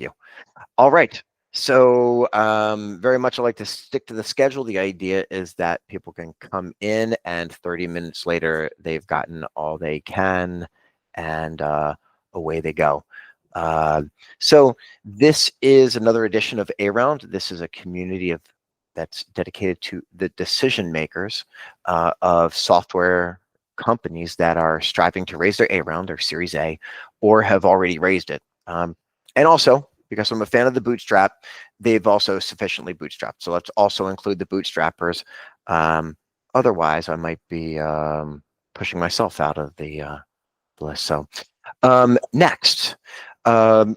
you. All right. So very much I like to stick to the schedule. The idea is that people can come in and 30 minutes later, they've gotten all they can and away they go. So this is another edition of A-Round. This is a community that's dedicated to the decision makers of software companies that are striving to raise their A-Round or Series A or have already raised it. And also, because I'm a fan of the bootstrap, they've also sufficiently bootstrapped. So let's also include the bootstrappers. Otherwise, I might be pushing myself out of the list. So next, what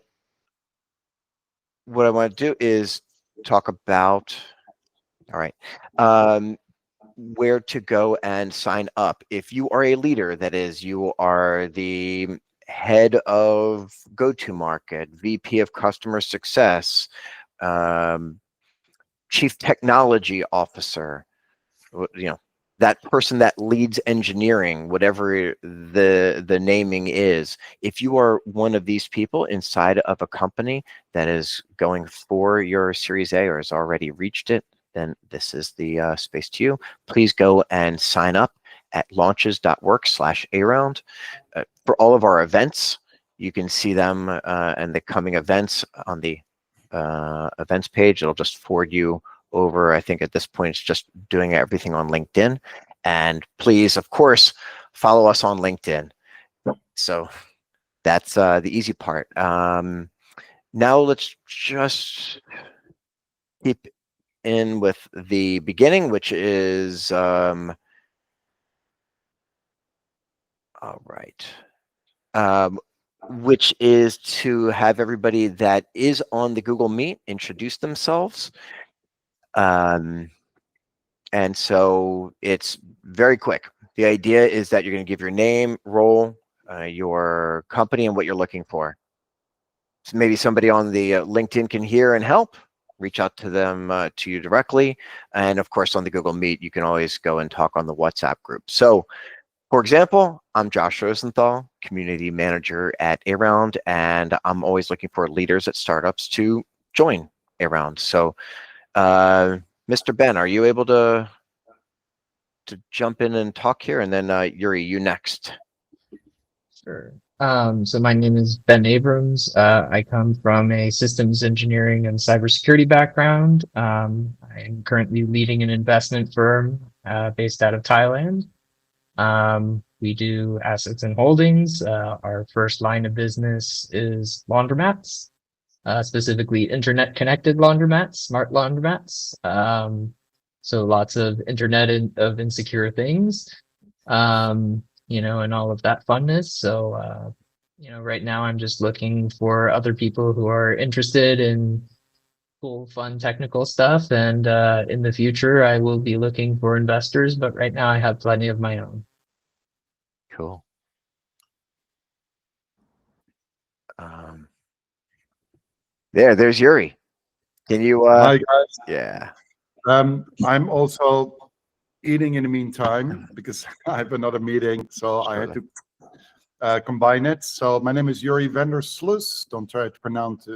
I want to do is talk about, all right, where to go and sign up. If you are a leader, that is, you are the head of go-to-market, VP of customer success, chief technology officer, that person that leads engineering, whatever the naming is. If you are one of these people inside of a company that is going for your Series A or has already reached it, then this is the space to you. Please go and sign up at launches.work/around. For all of our events, you can see them and the coming events on the events page. It'll just forward you over. I think at this point, it's just doing everything on LinkedIn. And please, of course, follow us on LinkedIn. So that's the easy part. Now let's just keep in with the beginning, which is all right, which is to have everybody that is on the Google Meet introduce themselves. And so it's very quick. The idea is that you're going to give your name, role, your company, and what you're looking for. So maybe somebody on the LinkedIn can hear and help. Reach out to them, to you directly. And of course, on the Google Meet, you can always go and talk on the WhatsApp group. So, for example, I'm Josh Rosenthal, community manager at A-Round, and I'm always looking for leaders at startups to join A-Round. So, Mr. Ben, are you able to jump in and talk here? And then Yuri, you next. Sure. So my name is Ben Abrams. I come from a systems engineering and cybersecurity background. I'm currently leading an investment firm based out of Thailand. We do assets and holdings. Our first line of business is laundromats, specifically internet-connected laundromats, smart laundromats. So lots of Internet of Insecure Things. And all of that funness. So, right now I'm just looking for other people who are interested in cool, fun, technical stuff. And in the future, I will be looking for investors, but right now I have plenty of my own. Cool. There's Yuri. Can you? Hi, guys. Yeah. I'm also eating in the meantime because I have another meeting, so I had to combine it. So my name is Yuri Vandersluis. Don't try to pronounce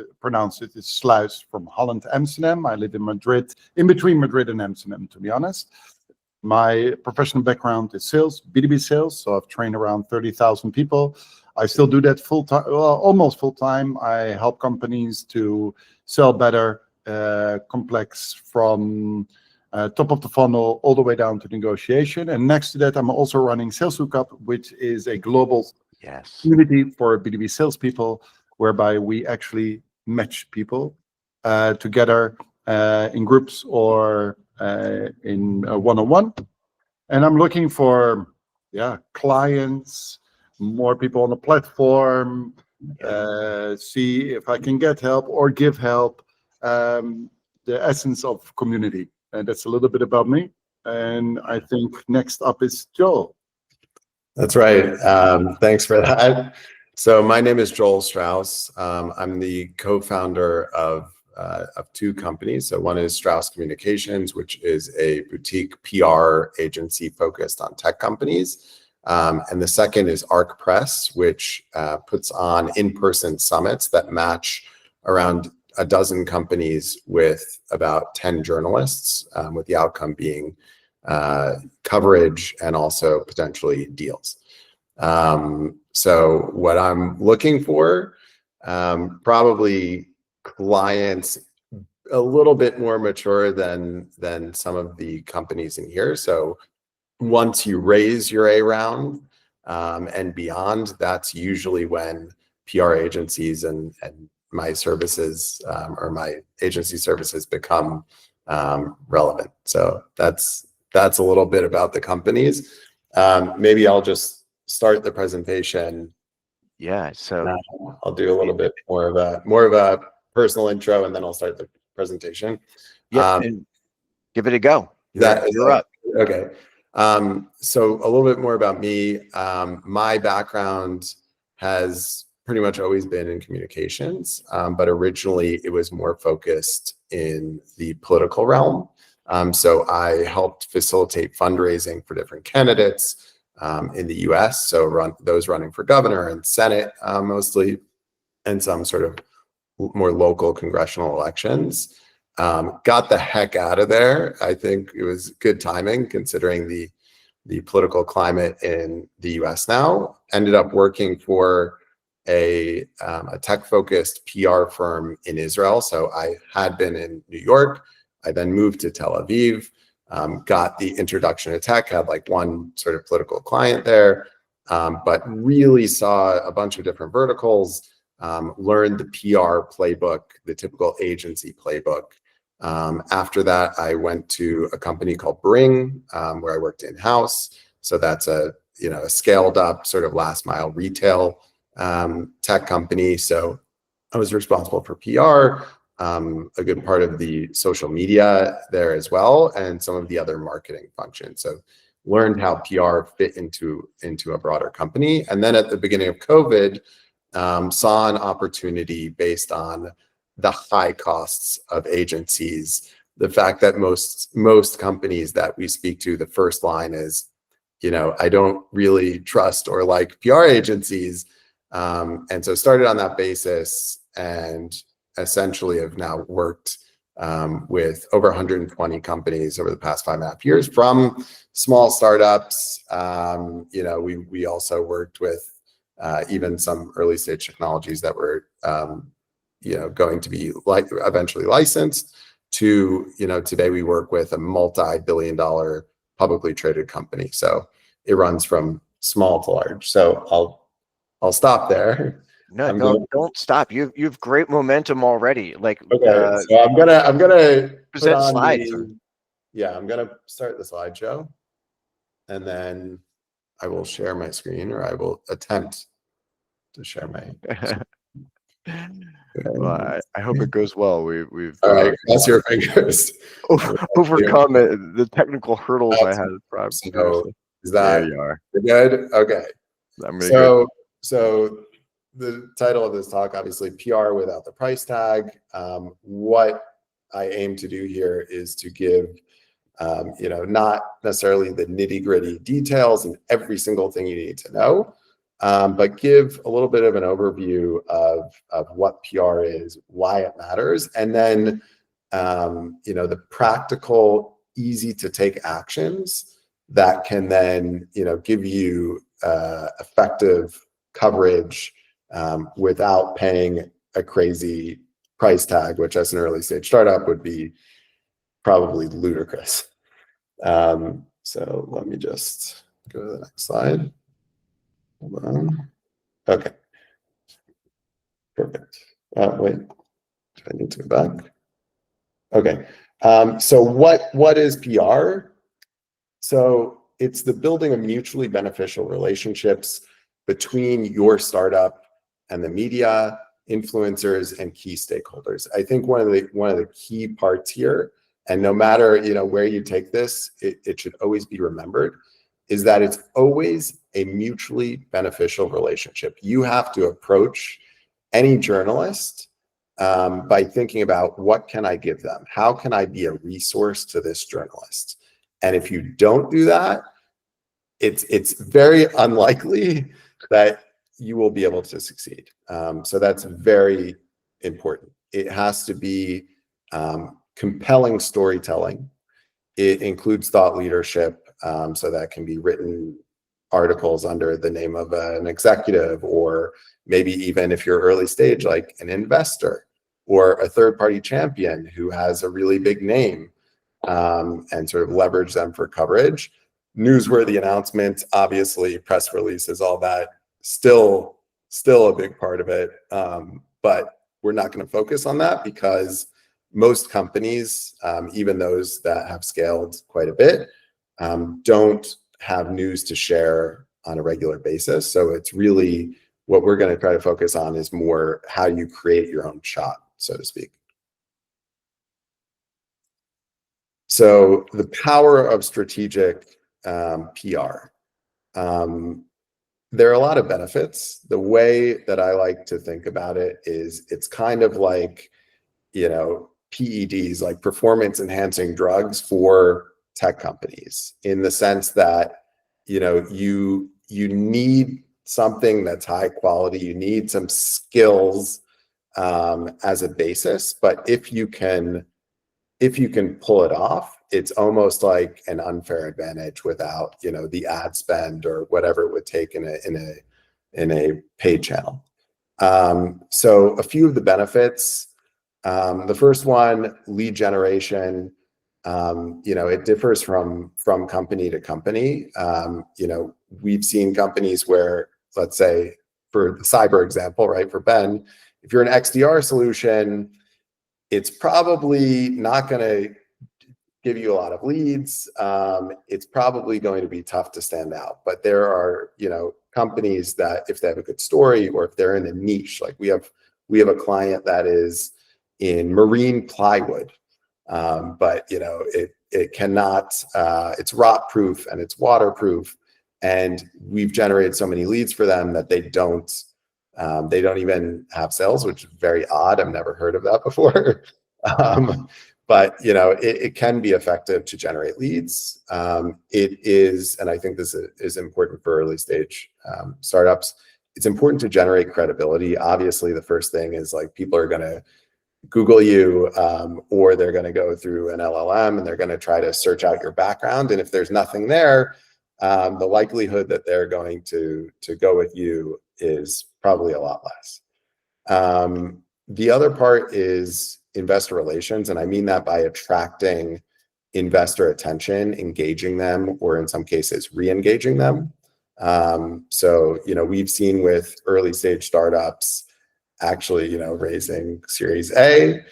it. It's Sluis from Holland, Amsterdam. I live in Madrid, in between Madrid and Amsterdam, to be honest. My professional background is sales, B2B sales. So I've trained around 30,000 people. I still do that full time, well, almost full time. I help companies to sell better, complex from top of the funnel all the way down to negotiation. And next to that, I'm also running Sales Hookup, which is a global community for B2B salespeople, whereby we actually match people together in groups or in one-on-one. And I'm looking for clients, more people on the platform, see if I can get help or give help, the essence of community. And that's a little bit about me. And I think next up is Joel. That's right. Thanks for that. So my name is Joel Strauss. I'm the co-founder of two companies. So one is Strauss Communications, which is a boutique PR agency focused on tech companies. And the second is Arc Press, which puts on in-person summits that match around a dozen companies with about 10 journalists, with the outcome being coverage and also potentially deals. So what I'm looking for, probably clients a little bit more mature than some of the companies in here. So once you raise your A round and beyond, that's usually when PR agencies and my services or my agency services become relevant. So that's a little bit about the companies. Maybe I'll just start the presentation. Yeah. So I'll do a little bit more of a personal intro, and then I'll start the presentation. yeah, and give it a go. You're up. Okay. So a little bit more about me. My background has pretty much always been in communications, but originally it was more focused in the political realm. So I helped facilitate fundraising for different candidates in the US. So those running for governor and Senate mostly, and some sort of more local congressional elections. Got the heck out of there. I think it was good timing considering the political climate in the US now. Ended up working for a tech-focused PR firm in Israel. So I had been in New York. I then moved to Tel Aviv, got the introduction to tech, had like one sort of political client there, but really saw a bunch of different verticals, learned the PR playbook, the typical agency playbook. After that, I went to a company called Bring, where I worked in-house. So that's a scaled up sort of last mile retail tech company. So I was responsible for PR, a good part of the social media there as well, and some of the other marketing functions. So learned how PR fit into a broader company. And then at the beginning of COVID, saw an opportunity based on the high costs of agencies. The fact that most companies that we speak to, the first line is, I don't really trust or like PR agencies. And so started on that basis, and essentially have now worked with over 120 companies over the past 5.5 years, from small startups. We also worked with even some early stage technologies that were going to be eventually licensed, to today we work with a multi-billion-dollar publicly traded company. So it runs from small to large. So I'll stop there. No, don't stop. You've great momentum already. Like, okay, so I'm gonna present slides. I'm gonna start the slideshow, and then I will share my screen, or I will attempt to share my screen. Well, I hope it goes well. We've all right, cross your fingers. Overcome the technical hurdles I had. So is that, there you are. Good? Okay. So the title of this talk, obviously, PR without the price tag. What I aim to do here is to give, not necessarily the nitty-gritty details and every single thing you need to know, but give a little bit of an overview of what PR is, why it matters, and then the practical, easy to take actions that can then give you effective coverage without paying a crazy price tag, which as an early stage startup would be probably ludicrous. So let me just go to the next slide. Hold on. Okay. Perfect. Wait, do I need to go back? Okay. So what is PR? So it's the building of mutually beneficial relationships between your startup and the media, influencers, and key stakeholders. I think one of the key parts here, and no matter where you take this, it should always be remembered, is that it's always a mutually beneficial relationship. You have to approach any journalist by thinking about, what can I give them? How can I be a resource to this journalist? And if you don't do that, it's very unlikely that you will be able to succeed. So that's very important. It has to be compelling storytelling. It includes thought leadership, so that can be written articles under the name of an executive, or maybe even if you're early stage, like an investor or a third-party champion who has a really big name, and sort of leverage them for coverage. Newsworthy announcements, obviously, press releases, all that, still a big part of it. But we're not going to focus on that because most companies, even those that have scaled quite a bit, don't have news to share on a regular basis. So it's really what we're going to try to focus on is more how you create your own shot, so to speak. So the power of strategic PR. There are a lot of benefits. The way that I like to think about it is it's kind of like, PEDs, like performance enhancing drugs for tech companies, in the sense that, you need something that's high quality, you need some skills as a basis, but if you can pull it off, it's almost like an unfair advantage without, the ad spend or whatever it would take in a paid channel. So a few of the benefits. The first one, lead generation. It differs from company to company. We've seen companies where, let's say, for the cyber example, right, for Ben, if you're an XDR solution, it's probably not going to give you a lot of leads. It's probably going to be tough to stand out. But there are, companies that if they have a good story, or if they're in a niche, like we have a client that is in marine plywood, but it cannot, it's rot proof and it's waterproof, and we've generated so many leads for them that they don't even have sales, which is very odd. I've never heard of that before. But it can be effective to generate leads. It is, and I think this is important for early stage startups. It's important to generate credibility. Obviously, the first thing is, like, people are going to Google you, or they're going to go through an LLM and they're going to try to search out your background. And if there's nothing there, the likelihood that they're going to go with you is probably a lot less. The other part is investor relations, and I mean that by attracting investor attention, engaging them, or in some cases re-engaging them. So we've seen with early stage startups actually raising Series A,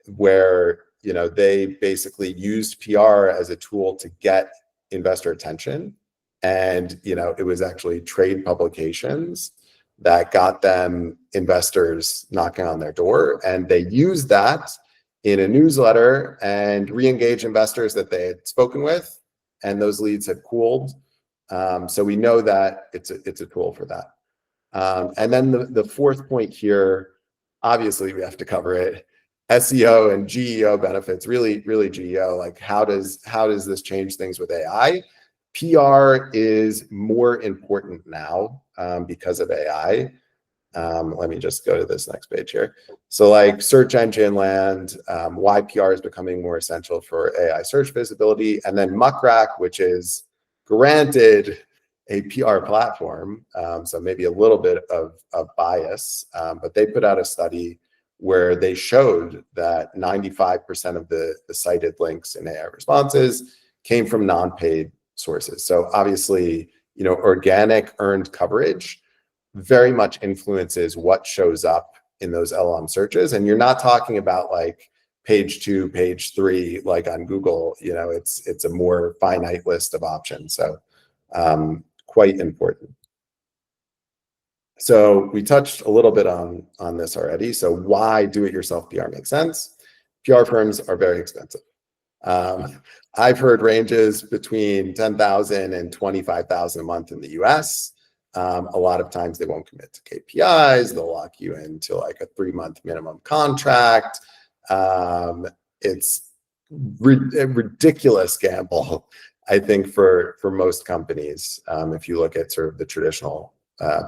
where they basically used PR as a tool to get investor attention, and it was actually trade publications that got them investors knocking on their door, and they used that in a newsletter and re-engage investors that they had spoken with, and those leads had cooled. So we know that it's a tool for that. And then the fourth point here, obviously we have to cover it, SEO and GEO benefits, really GEO, like how does this change things with AI? PR is more important now because of AI. Let me just go to this next page here. So like search engine land, why PR is becoming more essential for AI search visibility, and then Muckrack, which is granted a PR platform, so maybe a little bit of bias, but they put out a study where they showed that 95% of the cited links in AI responses came from non-paid sources. So obviously, organic earned coverage very much influences what shows up in those LLM searches. And you're not talking about like page 2, page 3, like on Google. It's a more finite list of options. So quite important. So we touched a little bit on this already. So why do-it-yourself PR makes sense? PR firms are very expensive. I've heard ranges between $10,000 and $25,000 a month in the US. A lot of times they won't commit to KPIs. They'll lock you into like a 3-month minimum contract. It's a ridiculous gamble, I think, for most companies, if you look at sort of the traditional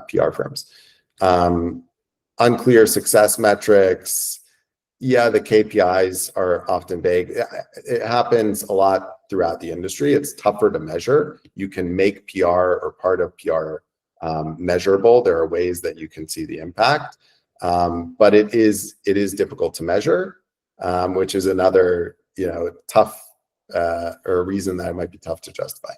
PR firms. unclear success metrics. Yeah, the KPIs are often vague. It happens a lot throughout the industry. It's tougher to measure. You can make PR or part of PR measurable. There are ways that you can see the impact, but it is difficult to measure, which is another tough or a reason that it might be tough to justify.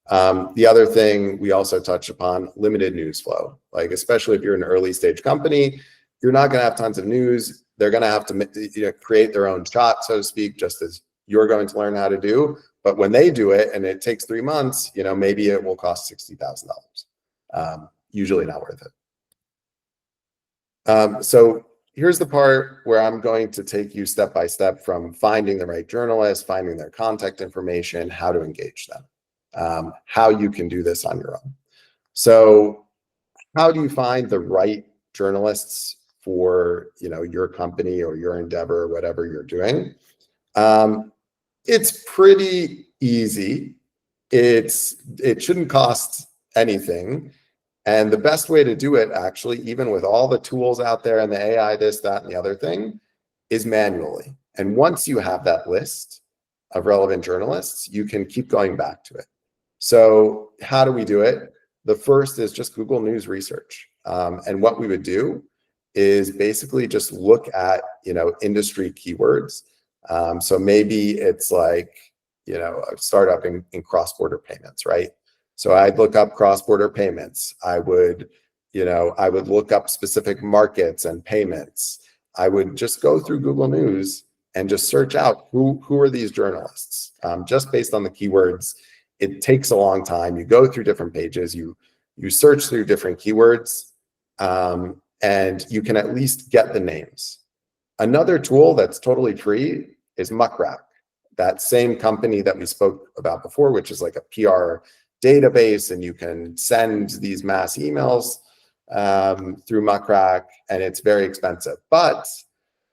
The other thing we also touched upon, limited news flow. Like, especially if you're an early stage company, you're not going to have tons of news. They're going to have to create their own shot, so to speak, just as you're going to learn how to do. But when they do it and it takes 3 months, maybe it will cost $60,000. Usually not worth it. So here's the part where I'm going to take you step by step from finding the right journalist, finding their contact information, how to engage them, how you can do this on your own. So how do you find the right journalists for your company or your endeavor or whatever you're doing? It's pretty easy. It shouldn't cost anything. And the best way to do it, actually, even with all the tools out there and the AI, this, that, and the other thing, is manually. And once you have that list of relevant journalists, you can keep going back to it. So how do we do it? The first is just Google News research. And what we would do is basically just look at, industry keywords. So maybe it's like, a startup in cross-border payments, right? So I'd look up cross-border payments. I would look up specific markets and payments. I would just go through Google News and just search out who are these journalists, just based on the keywords. It takes a long time. You go through different pages, you search through different keywords, and you can at least get the names. Another tool that's totally free is Muckrack, that same company that we spoke about before, which is like a PR database, and you can send these mass emails through Muckrack, and it's very expensive. But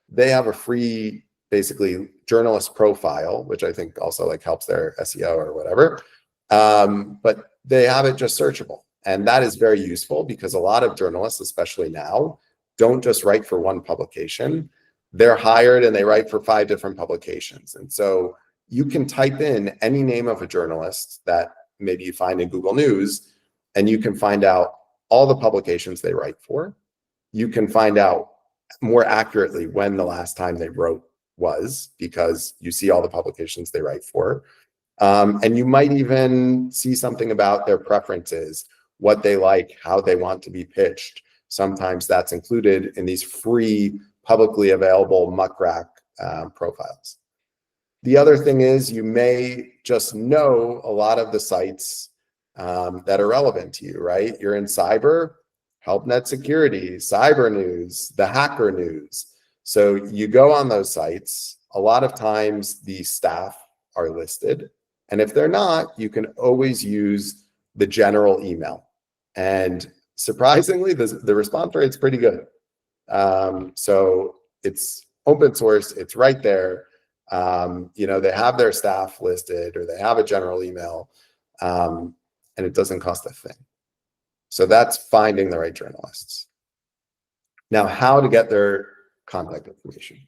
they have a free, basically, journalist profile, which I think also like helps their SEO or whatever. But they have it just searchable. And that is very useful because a lot of journalists, especially now, don't just write for one publication. They're hired and they write for 5 different publications. And so you can type in any name of a journalist that maybe you find in Google News, and you can find out all the publications they write for. You can find out more accurately when the last time they wrote was, because you see all the publications they write for. And you might even see something about their preferences, what they like, how they want to be pitched. Sometimes that's included in these free, publicly available Muckrack profiles. The other thing is you may just know a lot of the sites that are relevant to you, right? You're in cyber, HelpNet Security, Cyber News, the Hacker News. So you go on those sites. A lot of times the staff are listed. And if they're not, you can always use the general email. And surprisingly, the response rate's pretty good. So it's open source, it's right there. They have their staff listed, or they have a general email, and it doesn't cost a thing. So that's finding the right journalists. Now, how to get their contact information.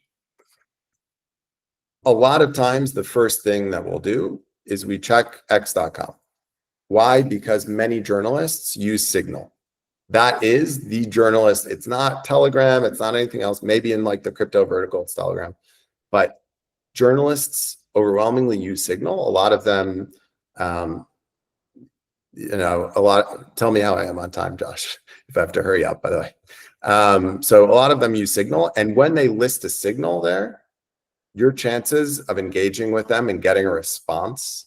A lot of times, the first thing that we'll do is we check x.com. Why? Because many journalists use Signal. That is the journalist. It's not Telegram. It's not anything else. Maybe in like the crypto vertical, it's Telegram. But journalists overwhelmingly use Signal. A lot of them, tell me how I am on time, Josh, if I have to hurry up, by the way. So a lot of them use Signal. And when they list a signal there, your chances of engaging with them and getting a response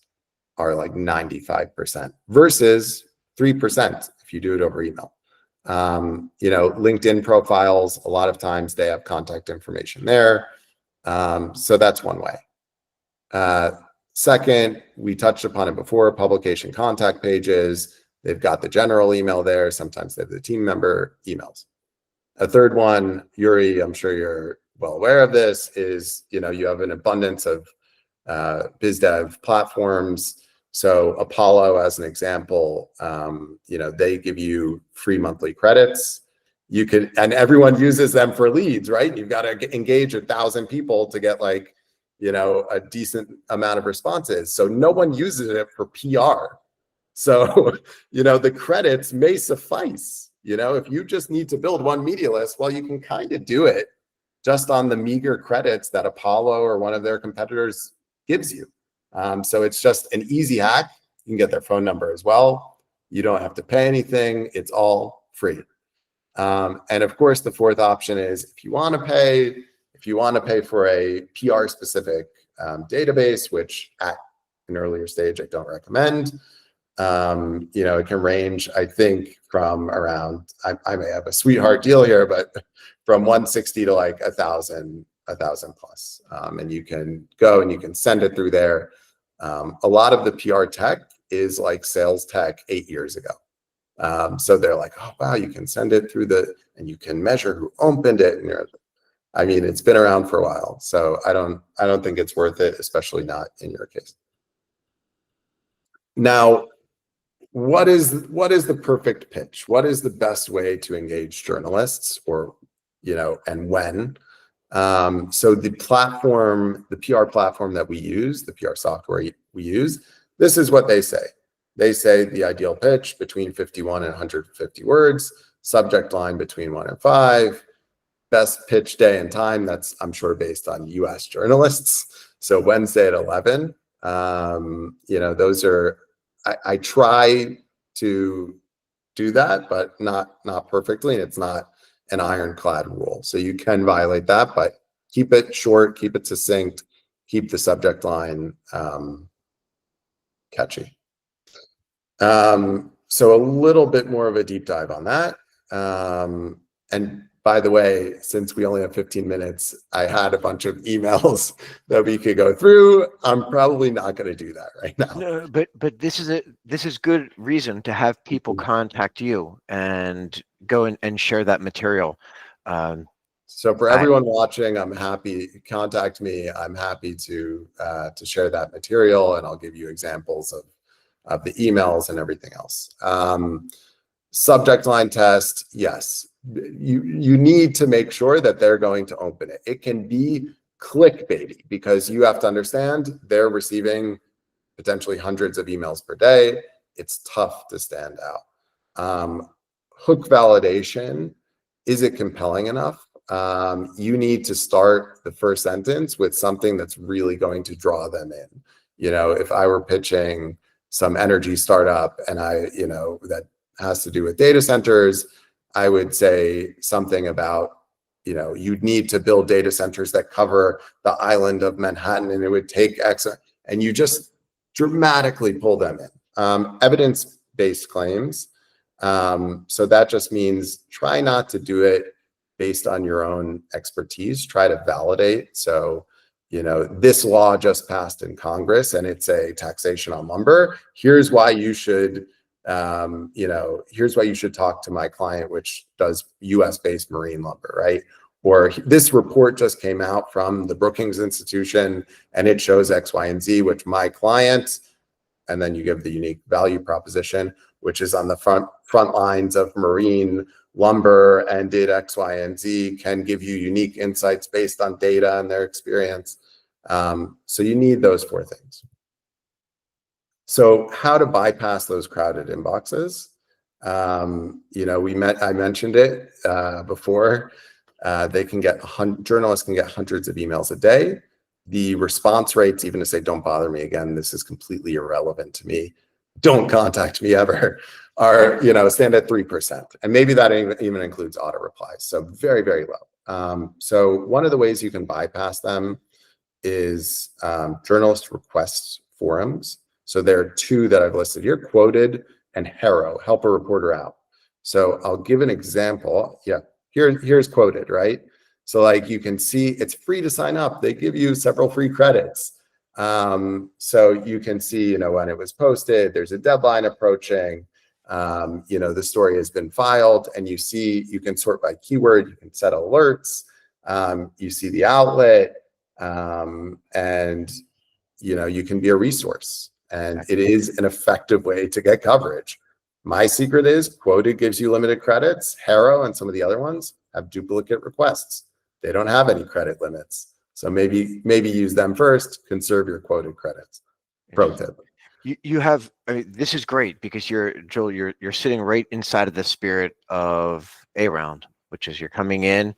are like 95% versus 3% if you do it over email. LinkedIn profiles, a lot of times they have contact information there. So that's one way. Second, we touched upon it before, publication contact pages. They've got the general email there. Sometimes they have the team member emails. A third one, Yuri, I'm sure you're well aware of this, is, you have an abundance of biz dev platforms. So Apollo, as an example, they give you free monthly credits. you can, and everyone uses them for leads, right? You've got to engage 1,000 people to get like, you know, a decent amount of responses. So no one uses it for PR. So, you know, the credits may suffice. You know, if you just need to build one media list, well, you can kind of do it just on the meager credits that Apollo or one of their competitors gives you. So it's just an easy hack. You can get their phone number as well. You don't have to pay anything. It's all free. And of course, the fourth option is if you want to pay for a PR specific database, which at an earlier stage, I don't recommend. You know, it can range, I think, from around, I may have a sweetheart deal here, but from 160 to like 1,000 plus. And you can go and you can send it through there. A lot of the PR tech is like sales tech 8 years ago. So they're like, oh, wow, you can send it through and you can measure who opened it. And I mean, it's been around for a while. So I don't think it's worth it, especially not in your case. Now, what is the perfect pitch? What is the best way to engage journalists, or, you know, and when? So the platform, the PR platform that we use, the PR software we use, this is what they say. They say the ideal pitch between 51 and 150 words, subject line between 1 and 5, best pitch day and time. That's, I'm sure, based on US journalists. So Wednesday at 11. You know, those are, I try to do that, but not perfectly. And it's not an ironclad rule. So you can violate that, but keep it short, keep it succinct, keep the subject line catchy. So a little bit more of a deep dive on that. And by the way, since we only have 15 minutes, I had a bunch of emails that we could go through. I'm probably not going to do that right now. No, but this is good reason to have people contact you and go and share that material. So for everyone watching, I'm happy, contact me. I'm happy to share that material, and I'll give you examples of the emails and everything else. Subject line test, yes. You need to make sure that they're going to open it. It can be clickbaity because you have to understand they're receiving potentially hundreds of emails per day. It's tough to stand out. Hook validation, is it compelling enough? You need to start the first sentence with something that's really going to draw them in. You know, if I were pitching some energy startup and that has to do with data centers, I would say something about, you know, you'd need to build data centers that cover the island of Manhattan, and it would take X, and you just dramatically pull them in. Evidence-based claims. So that just means try not to do it based on your own expertise. Try to validate. So, you know, this law just passed in Congress and it's a taxation on lumber. Here's why you should, here's why you should talk to my client, which does US-based marine lumber, right? Or this report just came out from the Brookings Institution and it shows X, Y, and Z, which my client, and then you give the unique value proposition, which is on the front lines of marine lumber and did X, Y, and Z, can give you unique insights based on data and their experience. So you need those 4 things. So how to bypass those crowded inboxes? I mentioned it before. Journalists can get hundreds of emails a day. The response rates, even to say, don't bother me again, this is completely irrelevant to me, don't contact me ever, are, stand at 3%. And maybe that even includes auto replies. So very, very low. So one of the ways you can bypass them is journalist request forums. So there are 2 that I've listed here, Quoted and Haro, Help a Reporter Out. So I'll give an example. Yeah, here's Quoted, right? So like you can see it's free to sign up. They give you several free credits. So you can see, when it was posted, there's a deadline approaching, the story has been filed, and you can sort by keyword, you can set alerts, you see the outlet, and, you can be a resource. And it is an effective way to get coverage. My secret is Quoted gives you limited credits. Haro and some of the other ones have duplicate requests. They don't have any credit limits. So maybe use them first, conserve your Quoted credits. Pro tip. You have, I mean, this is great because Joel, you're sitting right inside of the spirit of A round, which is you're coming in,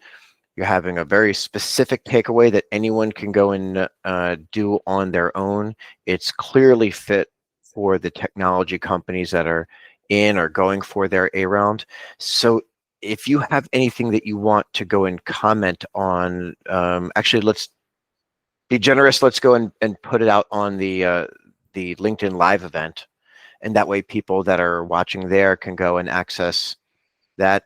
you're having a very specific takeaway that anyone can go and do on their own. It's clearly fit for the technology companies that are in or going for their A round. So if you have anything that you want to go and comment on, actually, let's be generous. Let's go and put it out on the LinkedIn Live event, and that way people that are watching there can go and access that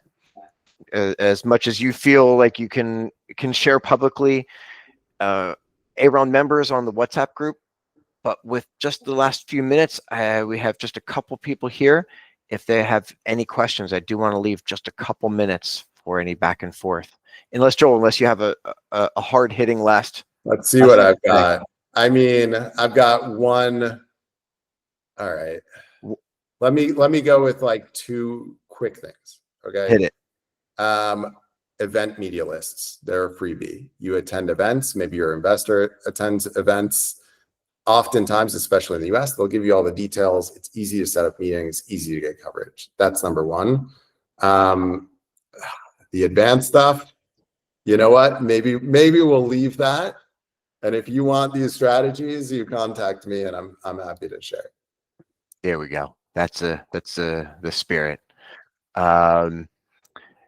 as much as you feel like you can share publicly. A-Round members on the WhatsApp group, but with just the last few minutes, we have just a couple people here. If they have any questions, I do want to leave just a couple minutes for any back and forth. Unless you have a hard hitting last. Let's see what I've got. I mean, I've got one. All right. Let me go with like 2 quick things. Okay. Hit it. Event media lists. They're a freebie. You attend events. Maybe your investor attends events. Oftentimes, especially in the US, they'll give you all the details. It's easy to set up meetings, easy to get coverage. That's number one. The advanced stuff, you know what? Maybe we'll leave that. And if you want these strategies, you contact me and I'm happy to share. There we go. That's the spirit.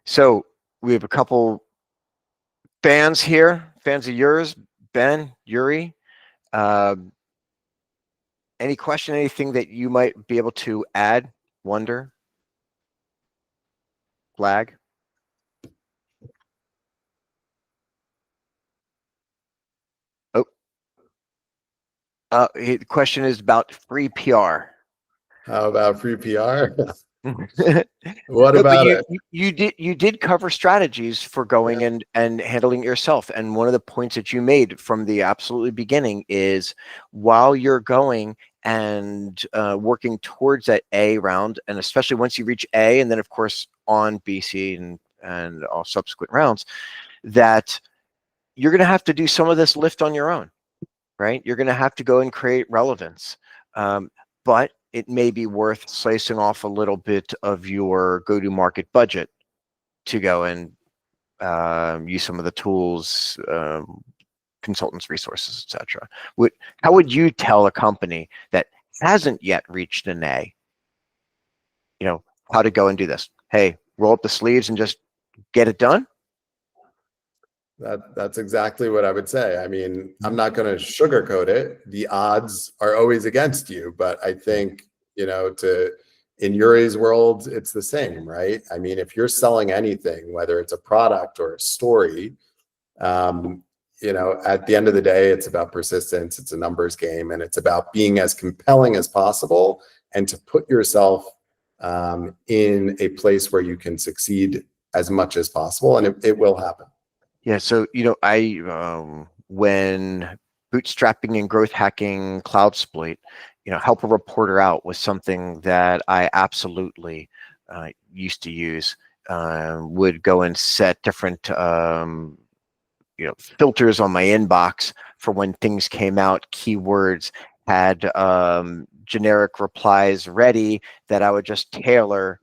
So we have a couple fans here, fans of yours, Ben, Yuri. Any question, anything that you might be able to add, wonder, flag? The question is about free PR. How about free PR? What about it? You did cover strategies for going and handling it yourself. And one of the points that you made from the absolutely beginning is while you're going and working towards that A round, and especially once you reach A, and then of course on BC and all subsequent rounds, that you're going to have to do some of this lift on your own, right? You're going to have to go and create relevance. But it may be worth slicing off a little bit of your go-to-market budget to go and use some of the tools, consultants, resources, etc. How would you tell a company that hasn't yet reached an A, how to go and do this? Hey, roll up the sleeves and just get it done? That's exactly what I would say. I mean, I'm not going to sugarcoat it. The odds are always against you, but I think, in Yuri's world, it's the same, right? I mean, if you're selling anything, whether it's a product or a story, at the end of the day, it's about persistence. It's a numbers game, and it's about being as compelling as possible and to put yourself in a place where you can succeed as much as possible, and it will happen. Yeah, so I when bootstrapping and growth hacking cloud exploit, help a reporter out was something that I absolutely used to use. Would go and set different filters on my inbox for when things came out. Keywords had generic replies ready that I would just tailor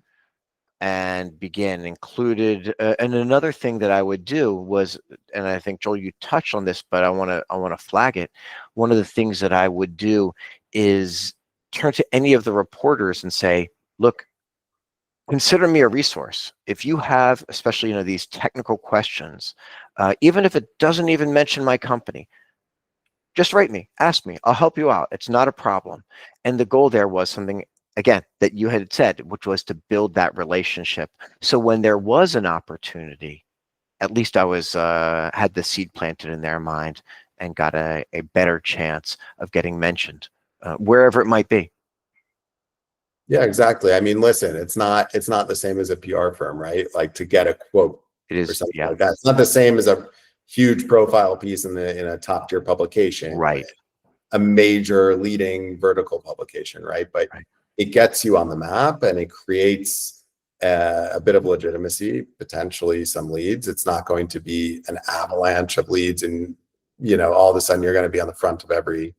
and begin included. And another thing that I would do was, and I think Joel, you touched on this, but I want to flag it. One of the things that I would do is turn to any of the reporters and say, look, consider me a resource. If you have, especially, these technical questions, even if it doesn't even mention my company, just write me, ask me, I'll help you out. It's not a problem. And the goal there was something, again, that you had said, which was to build that relationship. So when there was an opportunity, at least I was had the seed planted in their mind and got a better chance of getting mentioned, wherever it might be. Yeah, exactly. I mean, listen, it's not the same as a PR firm, right? Like to get a quote or something like that. It's not the same as a huge profile piece in a top tier publication, right? A major leading vertical publication, right? But it gets you on the map and it creates a bit of legitimacy, potentially some leads. It's not going to be an avalanche of leads, and all of a sudden you're going to be on the front of every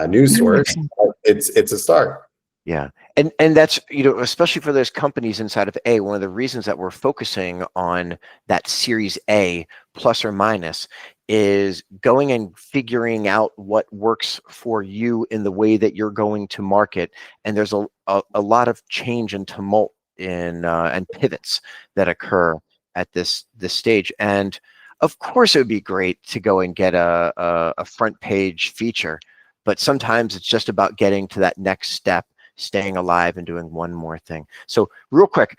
news source. It's a start. Yeah. And that's, especially for those companies inside of A, one of the reasons that we're focusing on that Series A plus or minus is going and figuring out what works for you in the way that you're going to market. And there's a lot of change and tumult and pivots that occur at this stage. And of course, it would be great to go and get a front page feature, but sometimes it's just about getting to that next step, staying alive and doing one more thing. So real quick,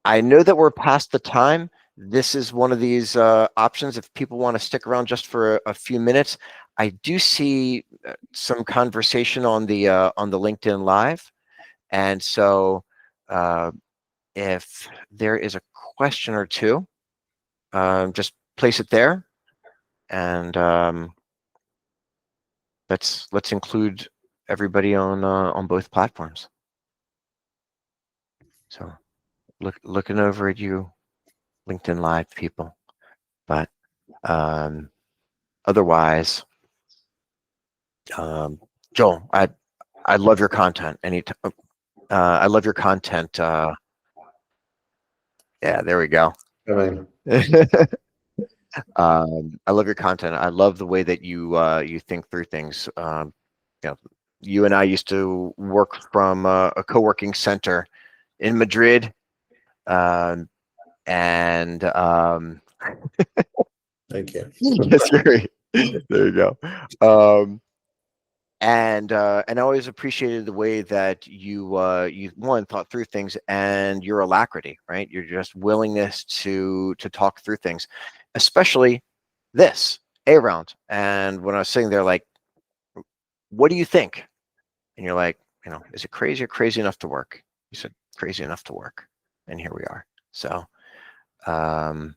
I know that we're past the time. This is one of these options if people want to stick around just for a few minutes. I do see some conversation on the LinkedIn Live, and so if there is a question or two, just place it there, and let's include everybody on both platforms. So looking over at you, LinkedIn Live people, but otherwise, Joel, I love your content. I love your content. Yeah, there we go. I love your content. I love the way that you think through things. You and I used to work from a co-working center in Madrid, and Thank you. yes, there you go. And I always appreciated the way that you one thought through things, and your alacrity, right? Your just willingness to talk through things, especially this A round. And when I was sitting there, like, what do you think? And you're like, is it crazy or crazy enough to work? You said crazy enough to work, and here we are. So, all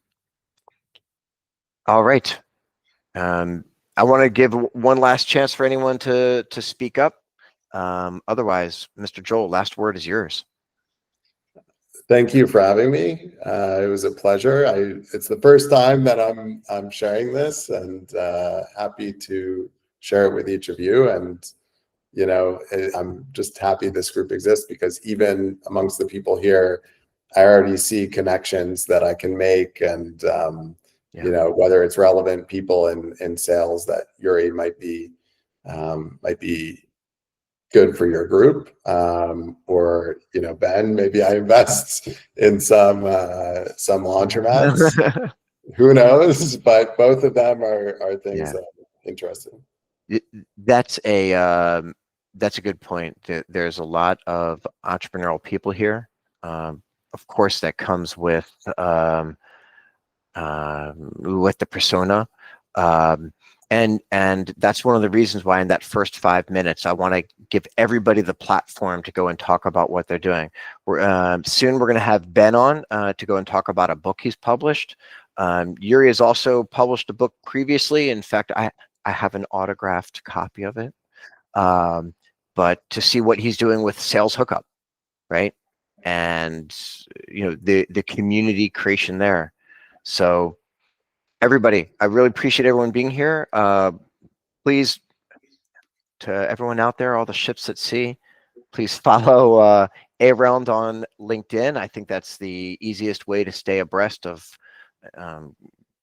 right. I want to give one last chance for anyone to speak up. Otherwise, Mr. Joel, last word is yours. Thank you for having me. It was a pleasure. It's the first time that I'm sharing this, and happy to share it with each of you. And I'm just happy this group exists, because even amongst the people here, I already see connections that I can make, and whether it's relevant people in sales that Yuri might be good for your group, or Ben, maybe I invest in some laundromats. Who knows? But both of them are things that I'm interested in. That's a good point. There's a lot of entrepreneurial people here. Of course, that comes with the persona, and that's one of the reasons why in that first 5 minutes I want to give everybody the platform to go and talk about what they're doing. Soon we're going to have Ben on to go and talk about a book he's published. Yuri has also published a book previously. In fact, I have an autographed copy of it. But to see what he's doing with Sales Hookup, right? And the community creation there. So everybody, I really appreciate everyone being here. Please, to everyone out there, all the ships at sea, please follow A-Round on LinkedIn. I think that's the easiest way to stay abreast of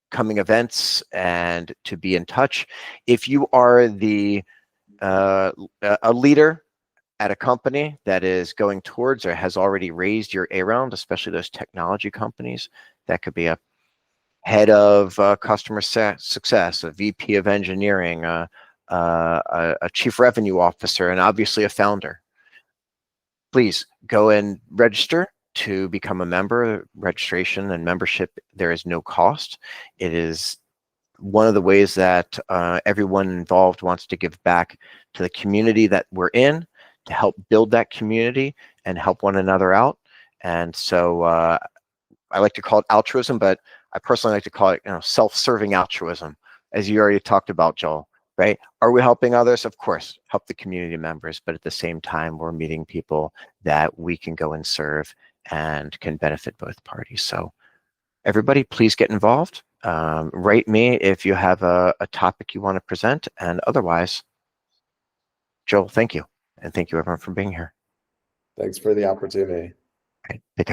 coming events and to be in touch. If you are a leader at a company that is going towards or has already raised your A round, especially those technology companies, that could be a head of customer success, a VP of engineering, a chief revenue officer, and obviously a founder. Please go and register to become a member. Registration and membership, there is no cost. It is one of the ways that everyone involved wants to give back to the community that we're in, to help build that community and help one another out. And so I like to call it altruism, but I personally like to call it self-serving altruism, as you already talked about, Joel. right? Are we helping others? Of course, help the community members, but at the same time, we're meeting people that we can go and serve and can benefit both parties. So everybody, please get involved. Write me if you have a topic you want to present, and otherwise, Joel, thank you. And thank you everyone for being here. Thanks for the opportunity. Okay, take care.